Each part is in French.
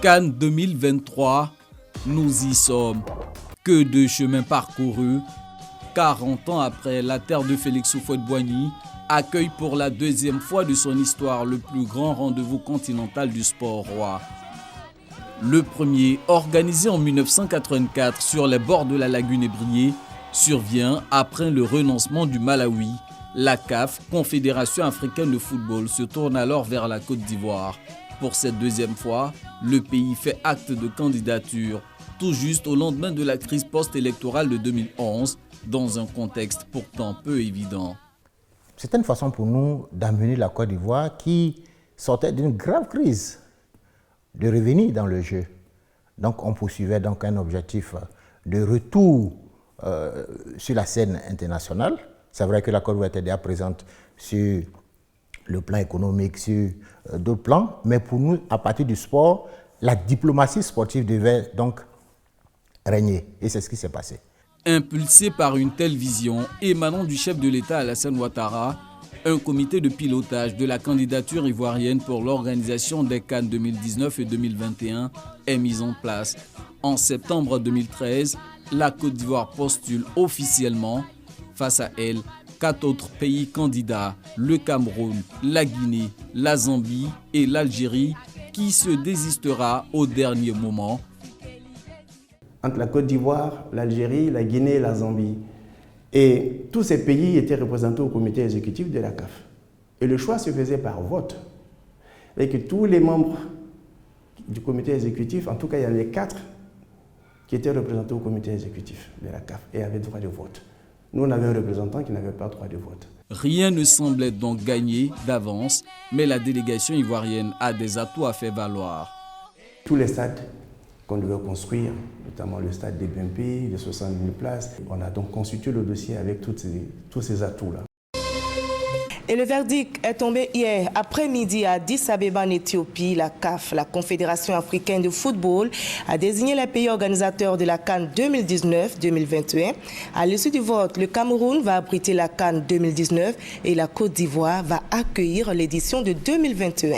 CAN 2023, nous y sommes. Que de chemin parcouru. 40 ans après, la terre de Félix Houphouët-Boigny accueille pour la deuxième fois de son histoire le plus grand rendez-vous continental du sport roi. Le premier, organisé en 1984 sur les bords de la lagune Ébrié, survient après le renoncement du Malawi. La CAF, Confédération africaine de football, se tourne alors vers la Côte d'Ivoire. Pour cette deuxième fois, le pays fait acte de candidature, tout juste au lendemain de la crise post-électorale de 2011, dans un contexte pourtant peu évident. C'était une façon pour nous d'amener la Côte d'Ivoire qui sortait d'une grave crise, de revenir dans le jeu. Donc on poursuivait donc un objectif de retour sur la scène internationale. C'est vrai que la Côte d'Ivoire était déjà présente sur le plan économique, sur d'autres plans, mais pour nous, à partir du sport, la diplomatie sportive devait donc régner. Et c'est ce qui s'est passé. Impulsé par une telle vision émanant du chef de l'État Alassane Ouattara, un comité de pilotage de la candidature ivoirienne pour l'organisation des CAN 2019 et 2021 est mis en place. En septembre 2013, la Côte d'Ivoire postule officiellement. Face à elle, 4 autres pays candidats, le Cameroun, la Guinée, la Zambie et l'Algérie, qui se désistera au dernier moment. Entre la Côte d'Ivoire, l'Algérie, la Guinée et la Zambie. Et tous ces pays étaient représentés au comité exécutif de la CAF. Et le choix se faisait par vote. Et que tous les membres du comité exécutif, en tout cas il y en avait 4 qui étaient représentés au comité exécutif de la CAF et avaient droit de vote. Nous, on avait un représentant qui n'avait pas droit de vote. Rien ne semblait donc gagné d'avance, mais la délégation ivoirienne a des atouts à faire valoir. Tous les stades qu'on devait construire, notamment le stade des BMP, de 60 000 places, on a donc constitué le dossier avec tous ces atouts-là. Et le verdict est tombé hier après-midi à Addis Abeba en Éthiopie. La CAF, la Confédération africaine de football, a désigné les pays organisateurs de la CAN 2019-2021. À l'issue du vote, le Cameroun va abriter la CAN 2019 et la Côte d'Ivoire va accueillir l'édition de 2021.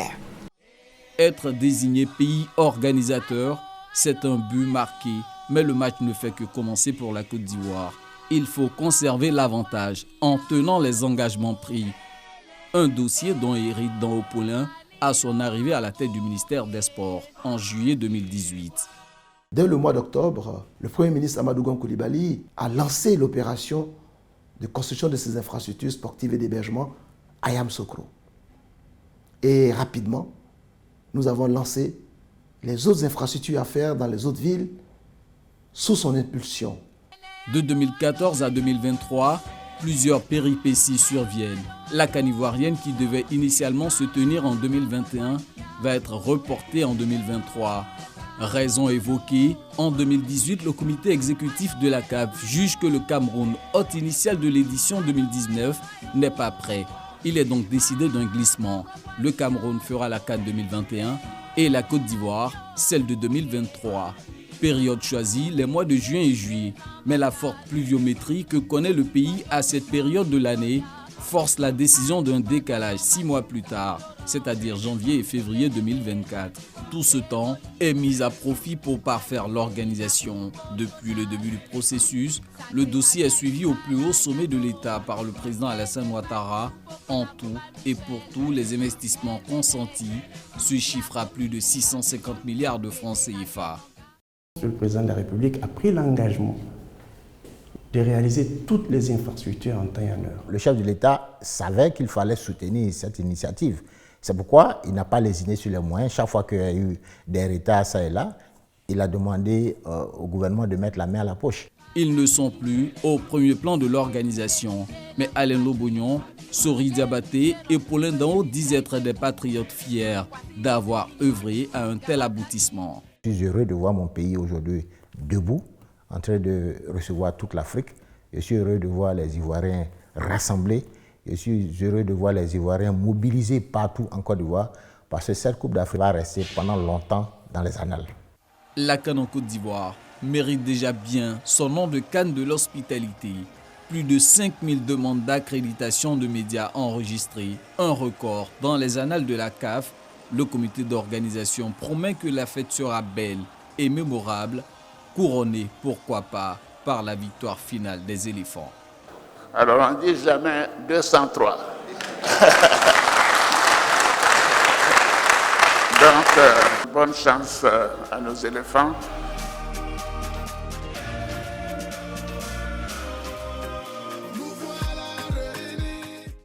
Être désigné pays organisateur, c'est un but marqué, mais le match ne fait que commencer pour la Côte d'Ivoire. Il faut conserver l'avantage en tenant les engagements pris. Un dossier dont hérite Dan Paulin à son arrivée à la tête du ministère des Sports en juillet 2018. Dès le mois d'octobre, le Premier ministre Amadou Gon Coulibaly a lancé l'opération de construction de ces infrastructures sportives et d'hébergement à Yamoussoukro. Et rapidement, nous avons lancé les autres infrastructures à faire dans les autres villes sous son impulsion. De 2014 à 2023, plusieurs péripéties surviennent. La CAN ivoirienne, qui devait initialement se tenir en 2021, va être reportée en 2023. Raison évoquée, en 2018, le comité exécutif de la CAF juge que le Cameroun, hôte initial de l'édition 2019, n'est pas prêt. Il est donc décidé d'un glissement. Le Cameroun fera la CAN 2021 et la Côte d'Ivoire, celle de 2023. Période choisie, les mois de juin et juillet. Mais la forte pluviométrie que connaît le pays à cette période de l'année force la décision d'un décalage 6 mois plus tard, c'est-à-dire janvier et février 2024. Tout ce temps est mis à profit pour parfaire l'organisation. Depuis le début du processus, le dossier est suivi au plus haut sommet de l'État par le président Alassane Ouattara. En tout et pour tout, les investissements consentis se chiffrent à plus de 650 milliards de francs CFA. Le président de la République a pris l'engagement de réaliser toutes les infrastructures en temps et en heure. Le chef de l'État savait qu'il fallait soutenir cette initiative. C'est pourquoi il n'a pas lésiné sur les moyens. Chaque fois qu'il y a eu des retards, ça et là, il a demandé au gouvernement de mettre la main à la poche. Ils ne sont plus au premier plan de l'organisation. Mais Alain Lobognon, Sori Diabaté et Paulin Danho disent être des patriotes fiers d'avoir œuvré à un tel aboutissement. Je suis heureux de voir mon pays aujourd'hui debout, en train de recevoir toute l'Afrique. Je suis heureux de voir les Ivoiriens rassemblés. Je suis heureux de voir les Ivoiriens mobilisés partout en Côte d'Ivoire, parce que cette Coupe d'Afrique va rester pendant longtemps dans les annales. La CAN en Côte d'Ivoire mérite déjà bien son nom de CAN de l'hospitalité. Plus de 5000 demandes d'accréditation de médias enregistrées, un record dans les annales de la CAF. Le comité d'organisation promet que la fête sera belle et mémorable, couronnée, pourquoi pas, par la victoire finale des éléphants. Alors on dit jamais 203. Donc, bonne chance à nos éléphants.